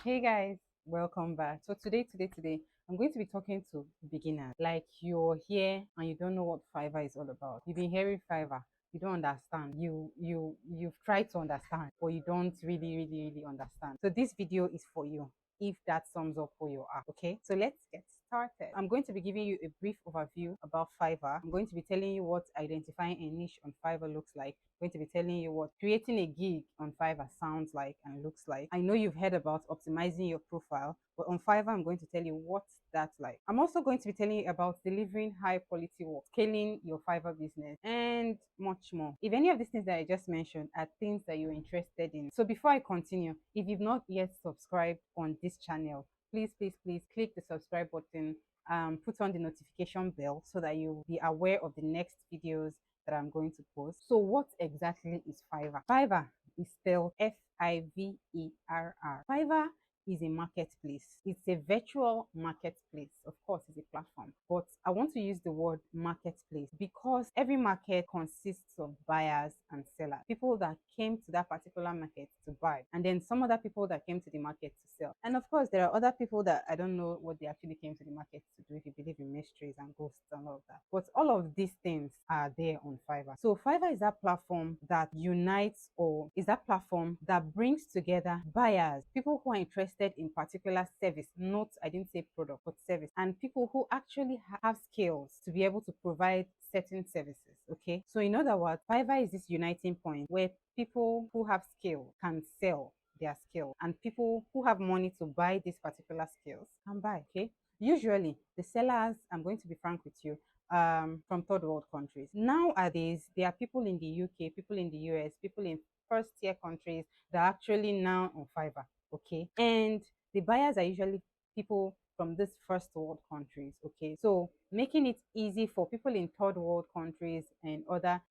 Hey guys, welcome back. So today, I'm going to be talking to beginners. Like you're here and you don't know what Fiverr is all about. You've been hearing Fiverr, you don't understand. You've tried to understand, but you don't really understand. So this video is for you. If that sums up who you are, okay? So let's get started. I'm going to be giving you a brief overview about Fiverr. I'm going to be telling you what identifying a niche on Fiverr looks like. I'm going to be telling you what creating a gig on Fiverr sounds like and looks like. I know you've heard about optimizing your profile, but on Fiverr, I'm going to tell you what that's like. I'm also going to be telling you about delivering high quality work, scaling your Fiverr business, and much more. If any of these things that I just mentioned are things that you're interested in. So before I continue, if you've not yet subscribed on this channel, please click the subscribe button, put on the notification bell so that you'll be aware of the next videos that I'm going to post. So what exactly is Fiverr? Fiverr is spelled Fiverr. Fiverr is a marketplace. It's a virtual marketplace. Of course, it's a platform, but I want to use the word marketplace because every market consists of buyers and sellers, people that came to that particular market to buy, and then some other people that came to the market to sell. And of course, there are other people that I don't know what they actually came to the market to do, if you believe in mysteries and ghosts and all of that. But all of these things are there on Fiverr. So Fiverr is that platform that unites, or is that platform that brings together buyers, people who are interested in particular service, not, I didn't say product, but service, and people who actually have skills to be able to provide certain services. Okay. So in other words, Fiverr is this uniting point where people who have skill can sell their skill, and people who have money to buy these particular skills can buy. Okay. Usually the sellers, I'm going to be frank with you, from third world countries. Nowadays, there are people in the UK, people in the US, people in first tier countries that are actually now on Fiverr. Okay. And the buyers are usually people from these first world countries. Okay. So making it easy for people in third world countries and other,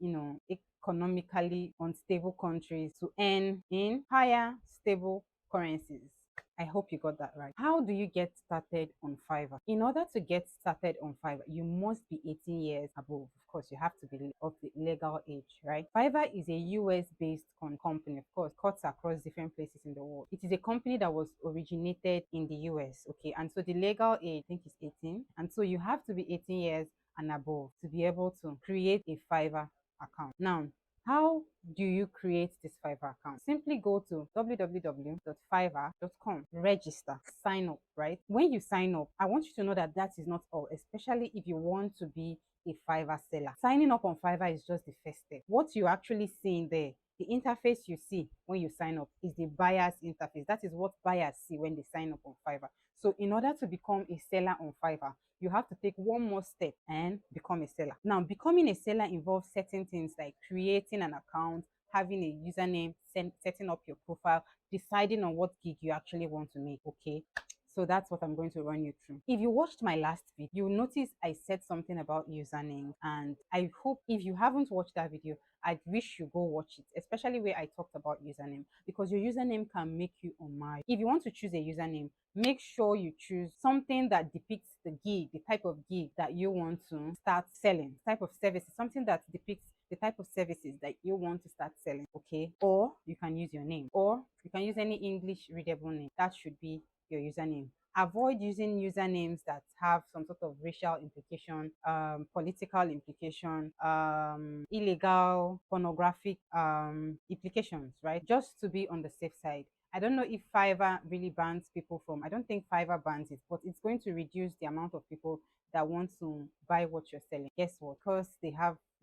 economically unstable countries to earn in higher stable currencies. I hope you got that right. How do you get started on Fiverr? In order to get started on Fiverr, you must be 18 years above. Of course, you have to be of the legal age, right? Fiverr is a US based company, of course, cuts across different places in the world. It is a company that was originated in the US, okay? And so the legal age, I think, is 18. And so you have to be 18 years and above to be able to create a Fiverr account. Now, how do you create this Fiverr account? Simply go to www.fiverr.com, register, sign up, right? When you sign up, I want you to know that that is not all, especially if you want to be a Fiverr seller. Signing up on Fiverr is just the first step. What you actually see in there, the interface you see when you sign up, is the buyer's interface. That is what buyers see when they sign up on Fiverr. So in order to become a seller on Fiverr, you have to take one more step and become a seller. Now, becoming a seller involves certain things like creating an account, having a username, setting up your profile, deciding on what gig you actually want to make. Okay. So that's what I'm going to run you through. If you watched my last video, you'll notice I said something about username. And I hope if you haven't watched that video, I wish you go watch it, especially where I talked about username, because your username can make you unmarried. If you want to choose a username, make sure you choose something that depicts the gig, the type of gig that you want to start selling, type of services, something that depicts the type of services that you want to start selling. Okay. Or you can use your name, or you can use any English readable name. That should be your username. Avoid using usernames that have some sort of racial implication, political implication, illegal, pornographic implications, right? Just to be on the safe side. I don't know if Fiverr really bans people from, I don't think Fiverr bans it, but it's going to reduce the amount of people that want to buy what you're selling. Guess what? Because they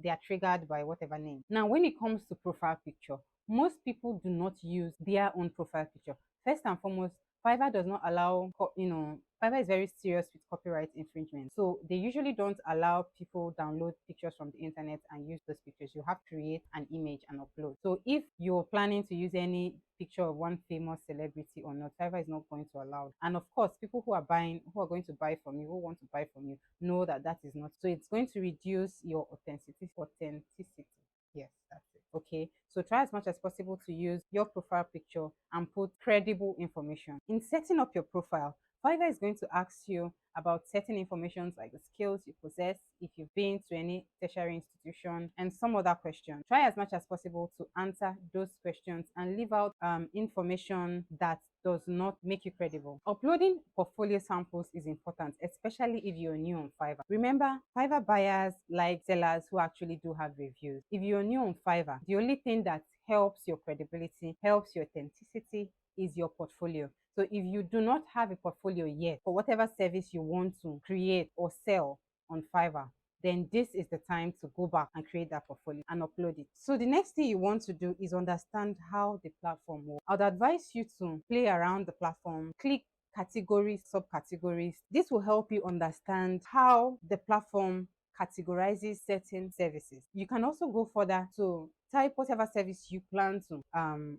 are triggered by whatever name. Now, when it comes to profile picture, most people do not use their own profile picture. First and foremost, Fiverr does not allow, Fiverr is very serious with copyright infringement. So they usually don't allow people download pictures from the internet and use those pictures. You have to create an image and upload. So if you're planning to use any picture of one famous celebrity or not, Fiverr is not going to allow it. And of course, people who are going to buy from you, who want to buy from you, know that that is not. So it's going to reduce your authenticity. Yes, that's it. Okay. So try as much as possible to use your profile picture and put credible information. In setting up your profile, Fiverr is going to ask you about certain information like the skills you possess, if you've been to any tertiary institution, and some other questions. Try as much as possible to answer those questions and leave out information that does not make you credible. Uploading portfolio samples is important, especially if you're new on Fiverr. Remember, Fiverr buyers like sellers who actually do have reviews. If you're new on Fiverr, the only thing that helps your credibility, helps your authenticity is your portfolio. So if you do not have a portfolio yet for whatever service you want to create or sell on Fiverr, then this is the time to go back and create that portfolio and upload it. So the next thing you want to do is understand how the platform works. I'd advise you to play around the platform, click categories, subcategories. This will help you understand how the platform categorizes certain services. You can also go further to type whatever service you plan to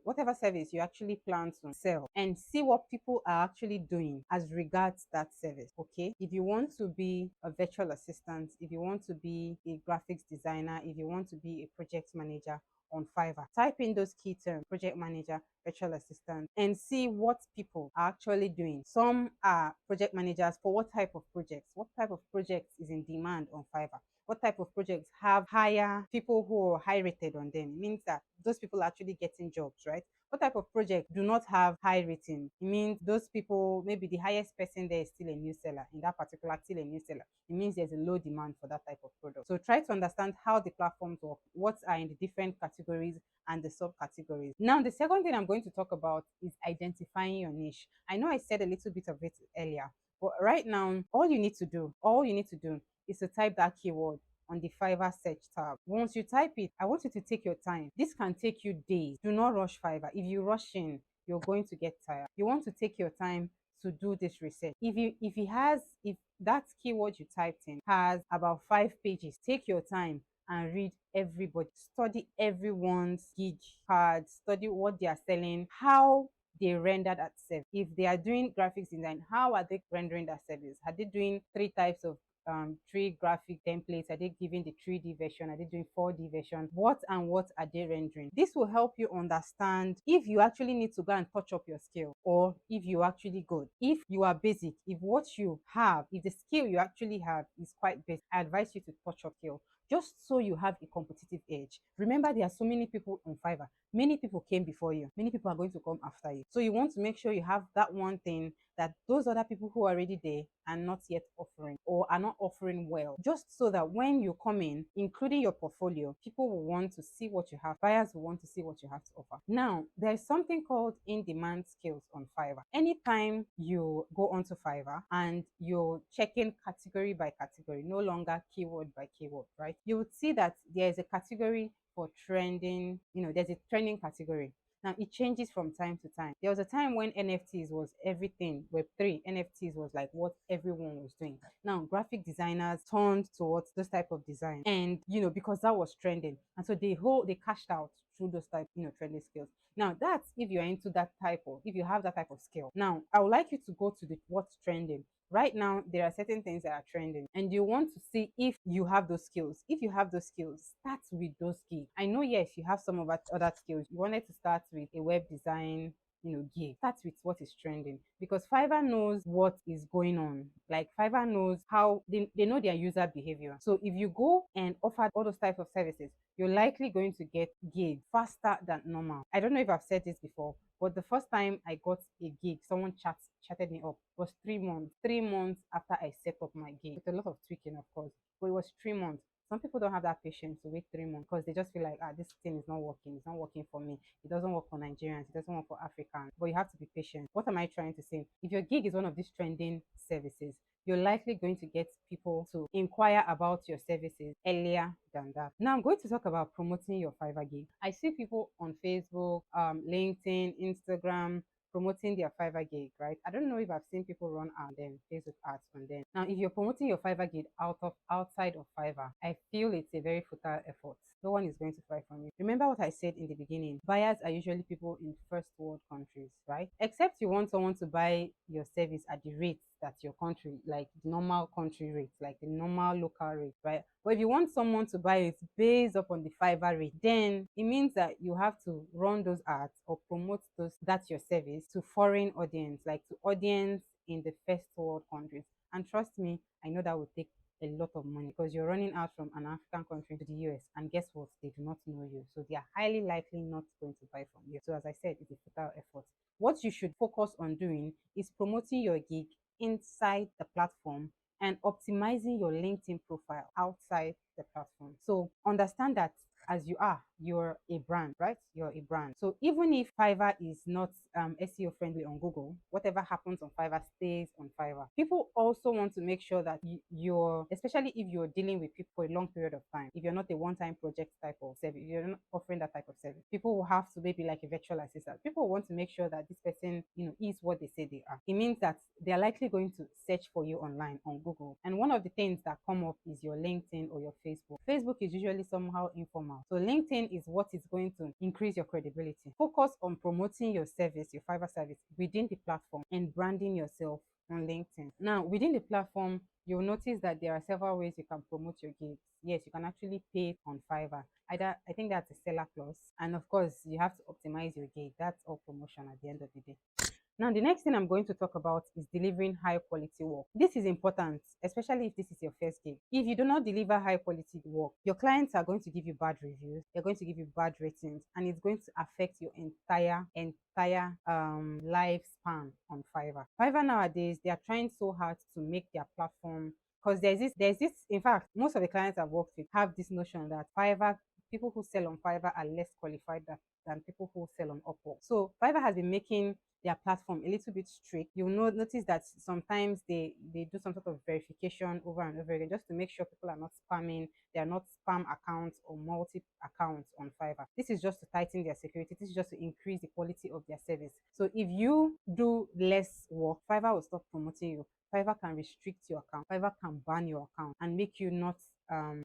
whatever service you actually plan to sell, and see what people are actually doing as regards that service. Okay, if you want to be a virtual assistant, if you want to be a graphics designer, if you want to be a project manager on Fiverr, type in those key terms: project manager, virtual assistant, and see what people are actually doing. Some are project managers for what type of projects? What type of projects is in demand on Fiverr? What type of projects have higher people who are high rated on them? It means that those people are actually getting jobs, right? What type of project do not have high rating? It means those people, maybe the highest person there is still a new seller, in that particular, still a new seller. It means there's a low demand for that type of product. So try to understand how the platforms work, what are in the different categories and the subcategories. Now, the second thing I'm going to talk about is identifying your niche. I know I said a little bit of it earlier, but right now, all you need to do is to type that keyword on the Fiverr search tab. Once you type it, I want you to take your time. This can take you days. Do not rush Fiverr. If you rush in, you're going to get tired. You want to take your time to do this research. If that keyword you typed in has about 5 pages, take your time and read everybody. Study everyone's gig cards, study what they are selling, how they render that service. If they are doing graphics design, how are they rendering that service? Are they doing three types of three graphic templates? Are they giving the 3D version? Are they doing 4D version? What and what are they rendering? This will help you understand if you actually need to go and touch up your skill, or if you're actually good. If you are basic, if what you have, if the skill you actually have is quite basic, I advise you to touch up skill, just so you have a competitive edge. Remember, there are so many people on Fiverr. Many people came before you. Many people are going to come after you. So you want to make sure you have that one thing that those other people who are already there are not yet offering, or are not offering well. Just so that when you come in, including your portfolio, people will want to see what you have. Buyers will want to see what you have to offer. Now, there's something called in-demand skills on Fiverr. Anytime you go onto Fiverr and you're checking category by category, no longer keyword by keyword, right? You would see that there's a category for trending, there's a trending category. Now it changes from time to time. There was a time when NFTs was everything. Web3 NFTs was like what everyone was doing. Now graphic designers turned towards those type of design, and because that was trending, and so they cashed out through those type trending skills. Now that's if you're into that type of, if you have that type of skill. Now I would like you to go to the what's trending. Right now, there are certain things that are trending, and you want to see if you have those skills. If you have those skills, start with those skills. I know, yes, you have some of that other skills. You wanted to start with a web design, gig. Start with what is trending, because Fiverr knows what is going on. Like Fiverr knows how they know their user behavior. So if you go and offer all those types of services, you're likely going to get gigs faster than normal. I don't know if I've said this before, but the first time I got a gig, someone chatted me up, was 3 months. 3 months after I set up my gig, with a lot of tweaking, of course, but it was 3 months. Some people don't have that patience to wait 3 months, because they just feel like, this thing is not working. It's not working for me. It doesn't work for Nigerians. It doesn't work for Africans. But you have to be patient. What am I trying to say? If your gig is one of these trending services, you're likely going to get people to inquire about your services earlier than that. Now I'm going to talk about promoting your Fiverr gig. I see people on Facebook, LinkedIn, Instagram, promoting their Fiverr gig, right? I don't know if I've seen people run on them, Facebook ads on them. Now, if you're promoting your Fiverr gig outside of Fiverr, I feel it's a very futile effort. No one is going to buy from you. Remember what I said in the beginning. Buyers are usually people in first world countries, right? Except you want someone to buy your service at the rates that your country, like the normal country rates, like the normal local rate, right? But if you want someone to buy it based upon the Fiverr rate, then it means that you have to run those ads or promote that's your service to foreign audience, like to audience in the first world countries. And trust me, I know that will take a lot of money because you're running out from an African country to the US, and guess what? They do not know you. So they are highly likely not going to buy from you. So as I said, it's a futile effort. What you should focus on doing is promoting your gig inside the platform and optimizing your LinkedIn profile outside the platform. So understand that as you're a brand, right? You're a brand. So even if Fiverr is not SEO friendly on Google, whatever happens on Fiverr stays on Fiverr. People also want to make sure that you're, especially if you're dealing with people for a long period of time, if you're not a one-time project type of service, if you're not offering that type of service, people will have to maybe like a virtual assistant. People want to make sure that this person, is what they say they are. It means that they're likely going to search for you online on Google. And one of the things that come up is your LinkedIn or your Facebook. Facebook is usually somehow informal. So LinkedIn is what is going to increase your credibility. Focus on promoting your service, your Fiverr service within the platform and branding yourself on LinkedIn. Now, within the platform, you'll notice that there are several ways you can promote your gigs. Yes, you can actually pay on Fiverr. Either I think that's a seller clause. And of course, you have to optimize your gig. That's all promotion at the end of the day. Now, the next thing I'm going to talk about is delivering high quality work. This is important, especially if this is your first gig. If you do not deliver high quality work, your clients are going to give you bad reviews, they're going to give you bad ratings, and it's going to affect your entire lifespan on Fiverr. Fiverr nowadays, they are trying so hard to make their platform, because there's this, in fact, most of the clients I've worked with have this notion that Fiverr, people who sell on Fiverr are less qualified than people who sell on Upwork. So Fiverr has been making their platform a little bit strict. You'll notice that sometimes they do some sort of verification over and over again just to make sure people are not spamming. They are not spam accounts or multi accounts on Fiverr. This is just to tighten their security. This is just to increase the quality of their service. So if you do less work, Fiverr will stop promoting you. Fiverr can restrict your account. Fiverr can ban your account and make you not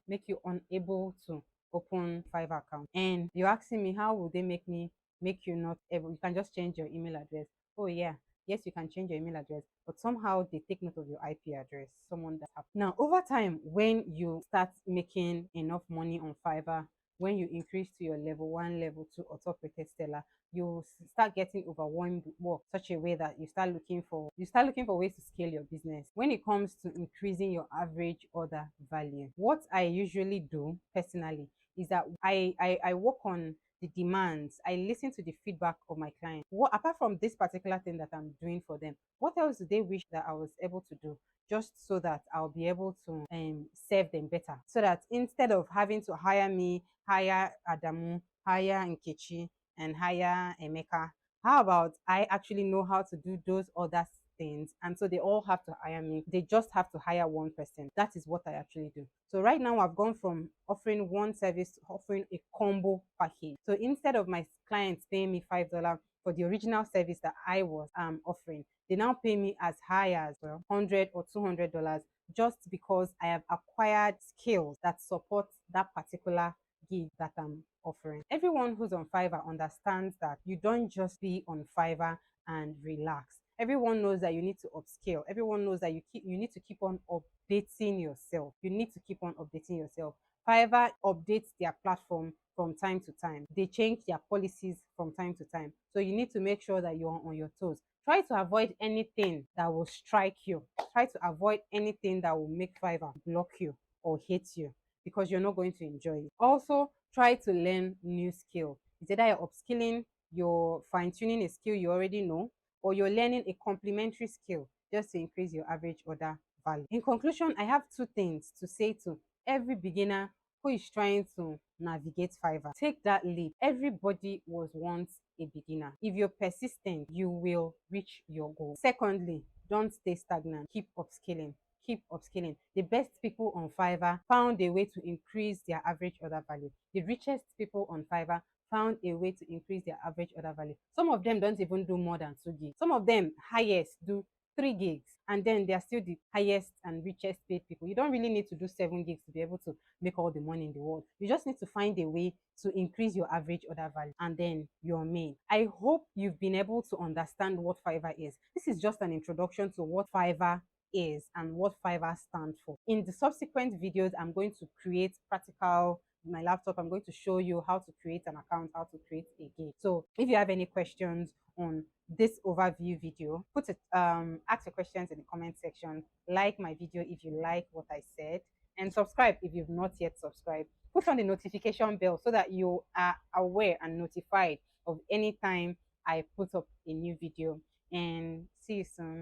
make you unable to open Fiverr account. And you're asking me, how will they make you not able? You can just change your email address. Oh yeah, yes, you can change your email address, but somehow they take note of your IP address. Someone that happened. Now, over time, when you start making enough money on Fiverr, when you increase to your level 1, level 2, or top rated seller, you start getting overwhelmed with work such a way that you start looking for ways to scale your business. When it comes to increasing your average order value, what I usually do personally is that I work on the demands. I listen to the feedback of my clients. What, apart from this particular thing that I'm doing for them, what else do they wish that I was able to do, just so that I'll be able to serve them better? So that instead of having to hire me, hire Adamu, hire Nkechi, and hire Emeka, how about I actually know how to do those other things, and so they all have to hire me? They just have to hire one person. That is what I actually do. So right now I've gone from offering one service to offering a combo package. So instead of my clients paying me $5 for the original service that I was offering, they now pay me as high as, well, $100 or $200, just because I have acquired skills that support that particular gig that I'm offering. Everyone who's on Fiverr understands that you don't just be on Fiverr and relax. Everyone knows that you need to upscale. Everyone knows that you need to keep on updating yourself. You need to keep on updating yourself. Fiverr updates their platform from time to time. They change their policies from time to time. So you need to make sure that you're on your toes. Try to avoid anything that will strike you. Try to avoid anything that will make Fiverr block you or hate you, because you're not going to enjoy it. Also, try to learn new skill. It's either you're upskilling, you're fine-tuning a skill you already know, or you're learning a complementary skill just to increase your average order value. In conclusion, I have two things to say to every beginner who is trying to navigate Fiverr. Take that leap. Everybody was once a beginner. If you're persistent, you will reach your goal. Secondly, don't stay stagnant. Keep upskilling. Keep upskilling. The best people on Fiverr found a way to increase their average order value. The richest people on Fiverr found a way to increase their average order value. Some of them don't even do more than 2 gigs. Some of them highest do 3 gigs, and then they are still the highest and richest paid people. You don't really need to do 7 gigs to be able to make all the money in the world. You just need to find a way to increase your average order value, and then you're made. I hope you've been able to understand what Fiverr is. This is just an introduction to what Fiverr is and what Fiverr stands for. In the subsequent videos, I'm going to create practical my laptop. I'm going to show you how to create an account, how to create a gig. So if you have any questions on this overview video. Put it ask your questions in the comment section. Like my video if you like what I said, and subscribe if you've not yet subscribed. Put on the notification bell so that you are aware and notified of any time I put up a new video. And see you soon.